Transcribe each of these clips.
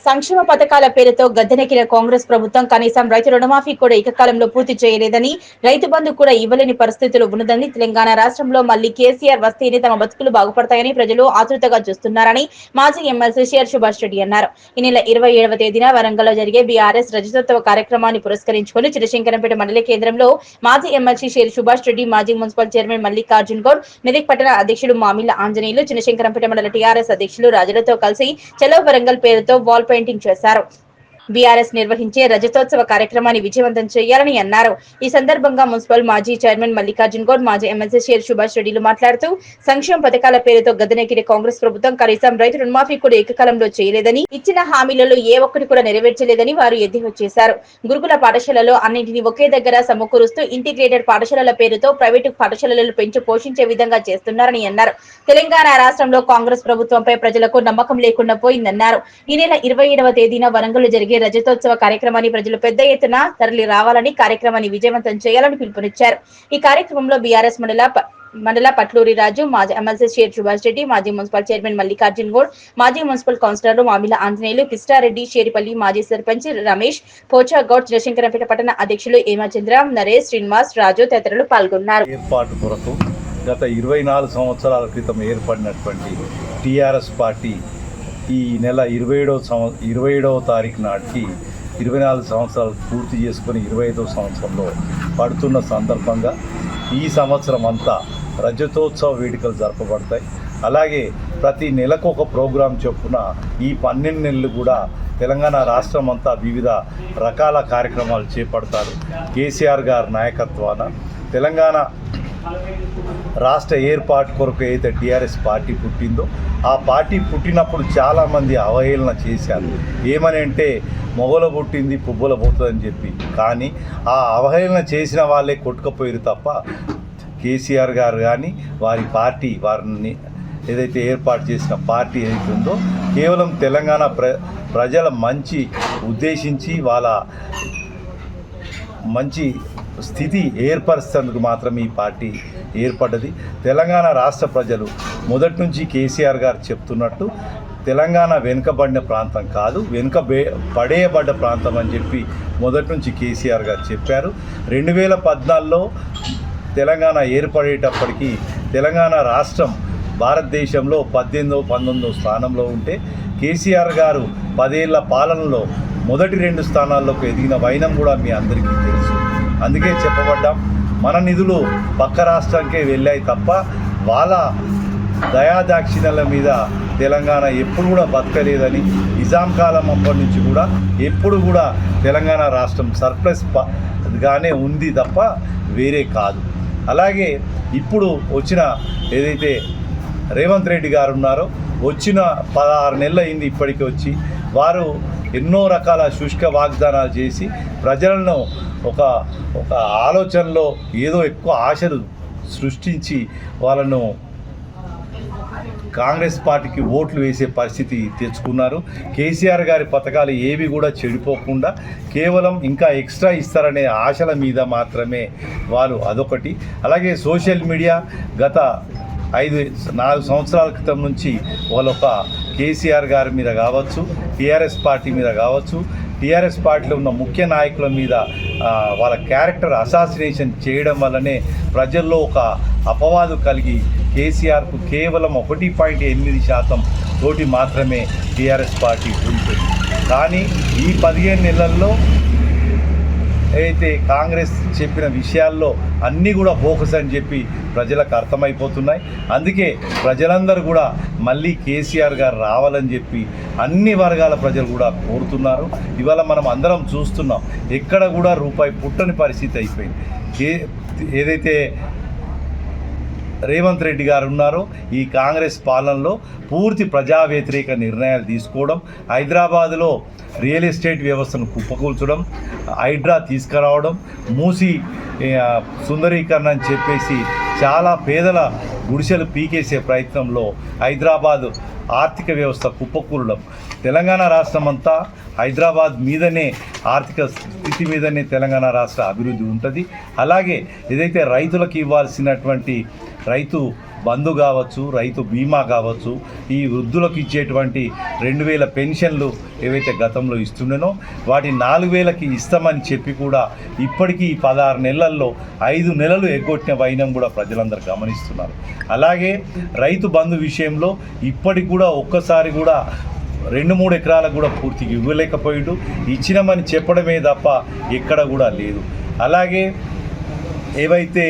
సంక్షేమ పథకాల పేరుతో గద్దెనెక్కిన కాంగ్రెస్ ప్రభుత్వం కనీసం రైతు రుణమాఫీ కూడా ఏకకాలంలో పూర్తి చేయలేదని, రైతు బంధు కూడా ఇవ్వలేని పరిస్థితులు ఉన్నదని, తెలంగాణ రాష్ట్రంలో మళ్లీ కేసీఆర్ వస్తేనే తమ బతుకులు బాగుపడతాయని ప్రజలు ఆతృతగా చూస్తున్నారని మాజీ ఎమ్మెల్సీ షేర్ సుభాష్ రెడ్డి అన్నారు. ఈ నెల 27వ తేదీన వరంగల్లో జరిగే బీఆర్ఎస్ రజతోత్సవ కార్యక్రమాన్ని పురస్కరించుకుని చినశంకరంపేట మండల కేంద్రంలో మాజీ ఎమ్మెల్సీ షేర్ సుభాష్ రెడ్డి, మాజీ మున్సిపల్ చైర్మన్ మల్లికార్జున్ గౌడ్, మెదక్ పట్టణ అధ్యక్షుడు మామిళ్ల ఆంజనేయులు, చినశంకరంపేట మండల టీఆర్ఎస్ అధ్యక్షులు రాజులతో కలిసి చలో వరంగల్ పేరుతో వాల్ పెయింటింగ్ చేశారు. బీఆర్ఎస్ నిర్వహించే రజతోత్సవ కార్యక్రమాన్ని విజయవంతం చేయాలని అన్నారు. ఈ సందర్భంగా మున్సిపల్ మాజీ చైర్మన్ మల్లికార్జున్ గౌడ్, మాజీ ఎమ్మెల్సీ షేర్ సుభాష్ రెడ్డిలు మాట్లాడుతూ సంక్షేమ పథకాల పేరుతో గద్దెనెక్కిన కాంగ్రెస్ ప్రభుత్వం కనీసం రైతు రుణమాఫీ కూడా ఏకకాలంలో చేయలేదని, ఇచ్చిన హామీలలో ఏ ఒక్కటి కూడా నెరవేర్చలేదని వారు ఎద్దేవా చేశారు. గురుకుల పాఠశాలలో అన్నింటినీ ఒకే దగ్గర సమకూరుస్తూ ఇంటిగ్రేటెడ్ పాఠశాలల పేరుతో ప్రైవేటు పాఠశాలలను పెంచి పోషించే విధంగా చేస్తున్నారని అన్నారు. తెలంగాణ రాష్ట్రంలో కాంగ్రెస్ ప్రభుత్వంపై ప్రజలకు నమ్మకం లేకుండా పోయిందన్నారు. ఈ నెల 27వ తేదీన వరంగల్ జరిగే రజతోత్సవ కార్యక్రమాన్ని ప్రజలు పెద్ద ఎత్తున తరలి రావాలని, కార్యక్రమాన్ని విజయవంతం చేయాలని పిలుపునిచ్చారు. ఈ కార్యక్రమంలో బీఆర్ఎస్ మండల పట్లూరి రాజు, మాజీ ఎమ్మెల్సీ షేర్ సుభాష్ రెడ్డి, మాజీ మున్సిపల్ చైర్మన్ మల్లికార్జున్ గౌడ్, మాజీ మున్సిపల్ కౌన్సిలర్లు మామిళ్ల ఆంజనేయులు, కిష్టారెడ్డి, షేరిపల్లి మాజీ సర్పంచ్ రమేష్, పోచా గౌడ్, చినశంకరంపేట పట్టణ అధ్యక్షులు హేమచంద్ర, నరేష్, శ్రీనివాస్, రాజు తదితరులు పాల్గొన్నారు. ఏర్పాటు కొరకు గత 24 సంవత్సరాల క్రితం ఏర్పడినటువంటి టీఆర్ఎస్ పార్టీ ఈ నెల 27వ తారీఖు నాటికి 24 సంవత్సరాలు పూర్తి చేసుకుని 25వ సంవత్సరంలో పడుతున్న సందర్భంగా ఈ సంవత్సరం అంతా రజతోత్సవ వేడుకలు జరపబడతాయి. అలాగే ప్రతి నెలకు ఒక ప్రోగ్రాం చొప్పున ఈ 12 నెలలు కూడా తెలంగాణ రాష్ట్రం అంతా వివిధ రకాల కార్యక్రమాలు చేపడతారు. కేసీఆర్ గారి నాయకత్వాన తెలంగాణ రాష్ట్ర ఏర్పాటు కొరకు అయితే టీఆర్ఎస్ పార్టీ పుట్టిందో ఆ పార్టీ పుట్టినప్పుడు చాలామంది అవహేళన చేశారు. ఏమని అంటే మొగల పుట్టింది పువ్వుల పోతుందని చెప్పి. కానీ ఆ అవహేళన చేసిన వాళ్ళే కొట్టుకుపోయారు తప్ప కేసీఆర్ గారు కానీ వారి పార్టీ వారిని ఏదైతే ఏర్పాటు చేసిన పార్టీ ఏదైతే ఉందో కేవలం తెలంగాణ ప్రజల మంచి ఉద్దేశించి వాళ్ళ మంచి స్థితి ఏర్పరిచేందుకు మాత్రమే ఈ పార్టీ ఏర్పడ్డది. తెలంగాణ రాష్ట్ర ప్రజలు మొదటి నుంచి కేసీఆర్ గారు చెప్తున్నట్టు తెలంగాణ వెనుకబడిన ప్రాంతం కాదు, పడేయబడ్డ ప్రాంతం అని చెప్పి మొదటి నుంచి కేసీఆర్ గారు చెప్పారు. 2014లో తెలంగాణ ఏర్పడేటప్పటికీ తెలంగాణ రాష్ట్రం భారతదేశంలో 18వ 19వ స్థానంలో ఉంటే కేసీఆర్ గారు 10 ఏళ్ల పాలనలో మొదటి 2 స్థానాల్లోకి ఎదిగిన వైనం కూడా మీ అందరికీ తెలుసు. అందుకే చెప్పబడ్డాం, మన నిధులు పక్క రాష్ట్రానికే వెళ్ళాయి తప్ప వాళ్ళ దయాదాక్షిణ్యాల మీద తెలంగాణ ఎప్పుడు కూడా బతకలేదని, నిజాం కాలం అప్పటి నుంచి కూడా ఎప్పుడు కూడా తెలంగాణ రాష్ట్రం సర్ప్లస్గానే ఉంది తప్ప వేరే కాదు. అలాగే ఇప్పుడు వచ్చిన ఏదైతే రేవంత్ రెడ్డి గారు ఉన్నారో వచ్చిన 16 నెలలు అయింది ఇప్పటికి వచ్చి, వారు ఎన్నో రకాల శుష్క వాగ్దానాలు చేసి ప్రజలను ఒక ఆలోచనలో ఏదో ఎక్కువ ఆశలు సృష్టించి వాళ్ళను కాంగ్రెస్ పార్టీకి ఓట్లు వేసే పరిస్థితి తెచ్చుకున్నారు. కేసీఆర్ గారి పథకాలు ఏవి కూడా చెడిపోకుండా కేవలం ఇంకా ఎక్స్ట్రా ఇస్తారనే ఆశల మీద మాత్రమే వారు అదొకటి. అలాగే సోషల్ మీడియా గత 4 సంవత్సరాల క్రితం నుంచి వాళ్ళొక కేసీఆర్ గారి మీద కావచ్చు, టీఆర్ఎస్ పార్టీ మీద కావచ్చు, టీఆర్ఎస్ పార్టీలో ఉన్న ముఖ్య నాయకుల మీద వాళ్ళ క్యారెక్టర్ అసాసినేషన్ చేయడం వల్లనే ప్రజల్లో ఒక అపవాదు కలిగి కేసీఆర్కు కేవలం 1.8% తోటి మాత్రమే టీఆర్ఎస్ పార్టీ ఉంటుంది. కానీ ఈ 15 నెలల్లో అయితే కాంగ్రెస్ చెప్పిన విషయాల్లో అన్నీ కూడా బోకస్ అని చెప్పి ప్రజలకు అర్థమైపోతున్నాయి. అందుకే ప్రజలందరూ కూడా మళ్ళీ కేసీఆర్ గారు రావాలని చెప్పి అన్ని వర్గాల ప్రజలు కూడా కోరుతున్నారు. ఇవాళ మనం అందరం చూస్తున్నాం, ఎక్కడ కూడా రూపాయి పుట్టని పరిస్థితి అయిపోయింది. ఏదైతే రేవంత్ రెడ్డి గారు ఉన్నారో ఈ కాంగ్రెస్ పాలనలో పూర్తి ప్రజా వ్యతిరేక నిర్ణయాలు తీసుకోవడం, హైదరాబాదులో రియల్ ఎస్టేట్ వ్యవస్థను కుప్పకూల్చడం, హైడ్రా తీసుకురావడం, మూసి సుందరీకరణ అని చెప్పేసి చాలా పేదల గుడిసెలు పీకేసే ప్రయత్నంలో హైదరాబాదు ఆర్థిక వ్యవస్థ కుప్పకూలడం, తెలంగాణ రాష్ట్రం అంతా హైదరాబాద్ మీదనే ఆర్థిక స్థితి మీదనే తెలంగాణ రాష్ట్ర అభివృద్ధి ఉంటుంది. అలాగే ఏదైతే రైతులకు ఇవ్వాల్సినటువంటి రైతు బంధు కావచ్చు, రైతు బీమా కావచ్చు, ఈ వృద్ధులకు ఇచ్చేటువంటి 2000 పెన్షన్లు ఏవైతే గతంలో ఇస్తుండేనో వాటి 4000కి ఇస్తామని చెప్పి కూడా ఇప్పటికీ 16 నెలల్లో 5 నెలలు ఎగ్గొట్టిన వైనం కూడా ప్రజలందరూ గమనిస్తున్నారు. అలాగే రైతు బంధు విషయంలో ఇప్పటికి కూడా ఒక్కసారి కూడా 2-3 ఎకరాలకు కూడా పూర్తిగా ఇవ్వలేకపోయిండు. ఇచ్చినామని చెప్పడమే తప్ప ఎక్కడ కూడా లేదు. అలాగే ఏవైతే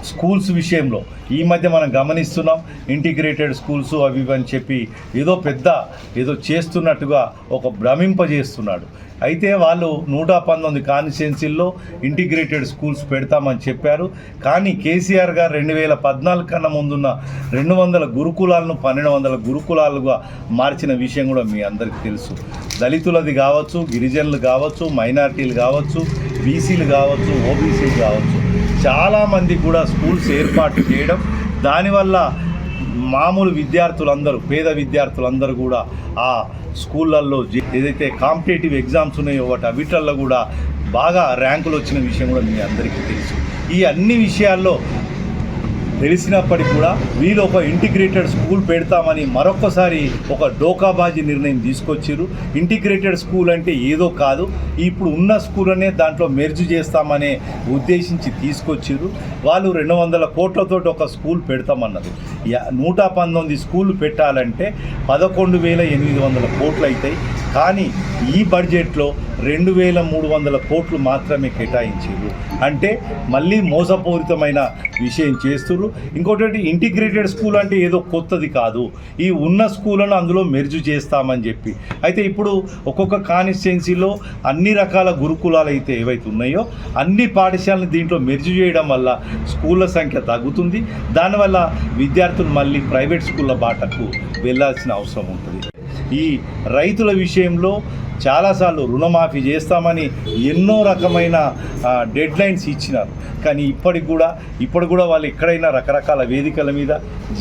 స్కూల్స్ విషయంలో ఈ మధ్య మనం గమనిస్తున్నాం, ఇంటిగ్రేటెడ్ స్కూల్స్ అవి అని చెప్పి ఏదో చేస్తున్నట్టుగా ఒక భ్రమింపజేస్తున్నాడు. అయితే వాళ్ళు 119 కాన్స్టిట్యున్సీల్లో ఇంటిగ్రేటెడ్ స్కూల్స్ పెడతామని చెప్పారు. కానీ కేసీఆర్ గారు 2014 కన్నా ముందున్న 200 గురుకులాలను 1200 గురుకులాలుగా మార్చిన విషయం కూడా మీ అందరికీ తెలుసు. దళితులది కావచ్చు, గిరిజనులు కావచ్చు, మైనారిటీలు కావచ్చు, బీసీలు కావచ్చు, ఓబీసీలు కావచ్చు, చాలామంది కూడా స్కూల్స్ ఏర్పాటు చేయడం, దానివల్ల మామూలు విద్యార్థులందరూ, పేద విద్యార్థులందరూ కూడా ఆ స్కూళ్ళల్లో ఏదైతే కాంపిటేటివ్ ఎగ్జామ్స్ ఉన్నాయో వీటిల్లో కూడా బాగా ర్యాంకులు వచ్చిన విషయం కూడా మీ అందరికీ తెలుసు. ఈ అన్ని విషయాల్లో తెలిసినప్పటికీ కూడా వీళ్ళు ఒక ఇంటిగ్రేటెడ్ స్కూల్ పెడతామని మరొకసారి ఒక డోకాబాజీ నిర్ణయం తీసుకొచ్చారు. ఇంటిగ్రేటెడ్ స్కూల్ అంటే ఏదో కాదు, ఇప్పుడు ఉన్న స్కూల్నే దాంట్లో మెర్జ్ చేస్తామనే ఉద్దేశించి తీసుకొచ్చారు. వాళ్ళు 200 కోట్లతో ఒక స్కూల్ పెడతామన్నారు. 119 స్కూళ్ళు పెట్టాలంటే 11,800 కోట్లు అవుతాయి. కానీ ఈ బడ్జెట్లో 2,300 కోట్లు మాత్రమే కేటాయించారు. అంటే మళ్ళీ మోసపూరితమైన విషయం చేస్తున్నారు. ఇంకోటి, ఇంటిగ్రేటెడ్ స్కూల్ అంటే ఏదో కొత్తది కాదు, ఈ ఉన్న స్కూళ్ళను అందులో మెర్జ్ చేస్తామని చెప్పి. అయితే ఇప్పుడు ఒక్కొక్క కాన్స్టిట్యున్సీలో అన్ని రకాల గురుకులాలు అయితే ఏవైతే ఉన్నాయో అన్ని పాఠశాలను దీంట్లో మెర్జ్ చేయడం వల్ల స్కూళ్ళ సంఖ్య తగ్గుతుంది. దానివల్ల విద్యార్థులు మళ్ళీ ప్రైవేట్ స్కూళ్ళ బాటకు వెళ్ళాల్సిన అవసరం ఉంటుంది. ఈ రైతుల విషయంలో చాలాసార్లు రుణమాఫీ చేస్తామని ఎన్నో రకమైన డెడ్ లైన్స్ ఇచ్చినారు. కానీ ఇప్పుడు కూడా వాళ్ళు ఎక్కడైనా రకరకాల వేదికల మీద,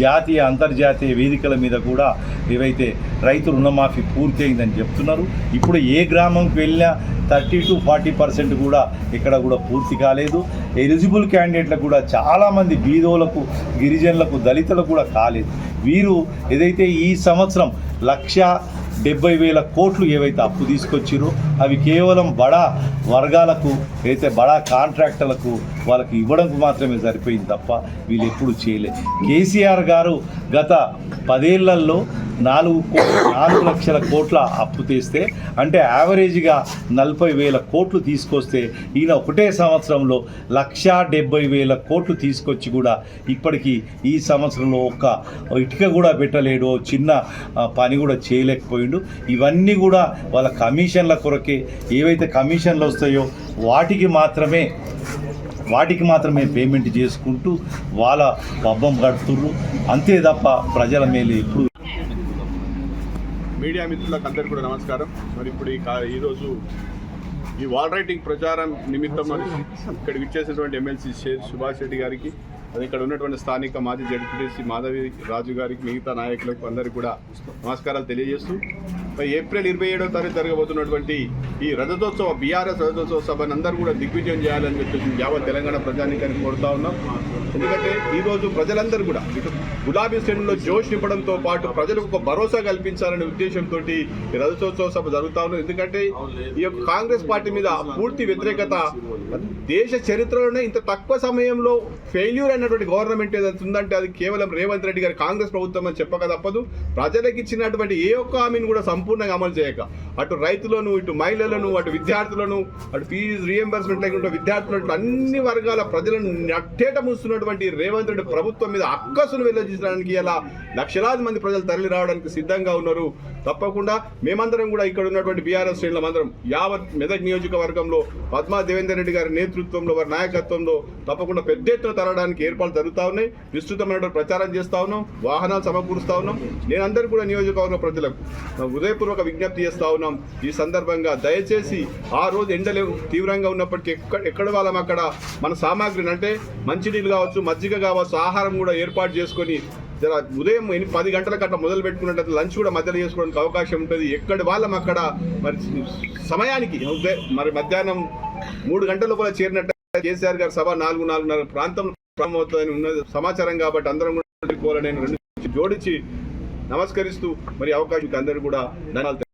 జాతీయ అంతర్జాతీయ వేదికల మీద కూడా ఏవైతే రైతు రుణమాఫీ పూర్తి అయిందని చెప్తున్నారు. ఇప్పుడు ఏ గ్రామంకి వెళ్ళినా 30-40% కూడా ఇక్కడ కూడా పూర్తి కాలేదు. ఎలిజిబుల్ క్యాండిడేట్లకు కూడా చాలామంది బీదోలకు, గిరిజనులకు, దళితులకు కూడా కాలేదు. వీరు ఏదైతే ఈ సంవత్సరం 1,70,000 కోట్లు ఏవైతే అప్పు తీసుకొచ్చిరో అవి కేవలం బడా వర్గాలకు, అయితే బడా కాంట్రాక్టర్లకు వాళ్ళకి ఇవ్వడానికి మాత్రమే సరిపోయింది తప్ప వీళ్ళు ఎప్పుడు చేయలేదు. కేసీఆర్ గారు గత 10 ఏళ్లలో 4 లక్షల కోట్ల అప్పు తీస్తే, అంటే యావరేజ్గా 40,000 కోట్లు తీసుకొస్తే, ఈయన ఒకటే సంవత్సరంలో 1,70,000 కోట్లు తీసుకొచ్చి కూడా ఇప్పటికీ ఈ సంవత్సరంలో ఒక్క ఇటుక కూడా పెట్టలేడు, చిన్న పని కూడా చేయలేకపోయిండు. ఇవన్నీ కూడా వాళ్ళ కమిషన్ల కొరకే, ఏవైతే కమిషన్లు వస్తాయో వాటికి మాత్రమే పేమెంట్ చేసుకుంటూ వాళ్ళ పబ్బం గడుపుతుర్రు. అంతే తప్ప ప్రజల మేలు ఎప్పుడు. మీడియా మిత్రులకు అందరికీ కూడా నమస్కారం. మరి ఇప్పుడు ఈరోజు ఈ వాల్ రైటింగ్ ప్రచారం నిమిత్తం ఇక్కడికి ఇచ్చేసినటువంటి ఎమ్మెల్సీ సుభాష్ రెడ్డి గారికి, అది ఇక్కడ ఉన్నటువంటి స్థానిక మాజీ జడ్పీటీసీ మాధవి రాజు గారికి, మిగతా నాయకులకు అందరికీ కూడా నమస్కారాలు తెలియజేస్తూ, ఏప్రిల్ 27వ తారీఖు జరగబోతున్నటువంటి ఈ రజతోత్సవ బీఆర్ఎస్ రజతోత్సవ సభను అందరూ కూడా దిగ్విజయం చేయాలని చెప్పి యావత్ తెలంగాణ ప్రజానీకాన్ని కోరుతా ఉన్నాం. ఎందుకంటే ఈరోజు ప్రజలందరూ కూడా ఇటు గులాబీ శ్రేణుల్లో జోష్ నింపడంతో పాటు ప్రజలకు ఒక భరోసా కల్పించాలనే ఉద్దేశంతో ఈ రజతోత్సవ సభ జరుగుతా ఉన్నది. ఎందుకంటే ఈ యొక్క కాంగ్రెస్ పార్టీ మీద పూర్తి వ్యతిరేకత, దేశ చరిత్రలోనే ఇంత తక్కువ సమయంలో ఫెయిల్యూర్ అయినటువంటి గవర్నమెంట్ ఏదైతే ఉందంటే అది కేవలం రేవంత్ రెడ్డి గారి కాంగ్రెస్ ప్రభుత్వం అని చెప్పక తప్పదు. ప్రజలకు ఇచ్చినటువంటి ఏ ఒక్క హామీని కూడా సంపూర్ణంగా అమలు చేయక, అటు రైతులను, ఇటు మహిళలను, అటు విద్యార్థులను, అటు ఫీజు రీఎంబర్స్మెంట్ లేకుండా విద్యార్థులను, అన్ని వర్గాల ప్రజలను నట్టేట మూస్తున్నటువంటి రేవంత్ రెడ్డి ప్రభుత్వం మీద అక్కసును వెల్లడించడానికి ఇలా లక్షలాది మంది ప్రజలు తరలి రావడానికి సిద్ధంగా ఉన్నారు. తప్పకుండా మేమందరం కూడా ఇక్కడ ఉన్నటువంటి బీఆర్ఎస్ శ్రేణులం అందరం యావత్ మెదక్ నియోజకవర్గంలో పద్మా దేవేందర్ రెడ్డి గారి నేతృత్వంలో, వారి నాయకత్వంలో తప్పకుండా పెద్ద ఎత్తున తరడానికి ఏర్పాట్లు జరుగుతూ ఉన్నాయి. విస్తృతమైనటువంటి ప్రచారం చేస్తూ ఉన్నాం, వాహనాలు సమకూరుస్తూ ఉన్నాం. నేను అందరూ కూడా నియోజకవర్గ ప్రజలకు హృదయపూర్వక విజ్ఞప్తి చేస్తూ ఉన్నాం. ఈ సందర్భంగా దయచేసి ఆ రోజు ఎండలు తీవ్రంగా ఉన్నప్పటికీ ఎక్కడ వాళ్ళం అక్కడ మన సామాగ్రిని, అంటే మంచినీళ్ళు కావచ్చు, మజ్జిగ కావచ్చు, ఆహారం కూడా ఏర్పాటు చేసుకొని ఉదయం 10 గంటలకు అట్లా మొదలు పెట్టుకున్నట్టు లంచ్ కూడా మధ్యలో చేసుకోవడానికి అవకాశం ఉంటుంది. ఎక్కడి వాళ్ళం అక్కడ మరి సమయానికి మరి మధ్యాహ్నం 3 గంటల లోపల చేరినట్టు కేసీఆర్ గారి సభ 4:30 ప్రాంతం ప్రారంభమవుతుందని ఉన్నది సమాచారం కాబట్టి అందరం కూడా నేను రెండు జోడించి నమస్కరిస్తూ మరి అవకాశం అందరూ కూడా ధన్యవాదాలు.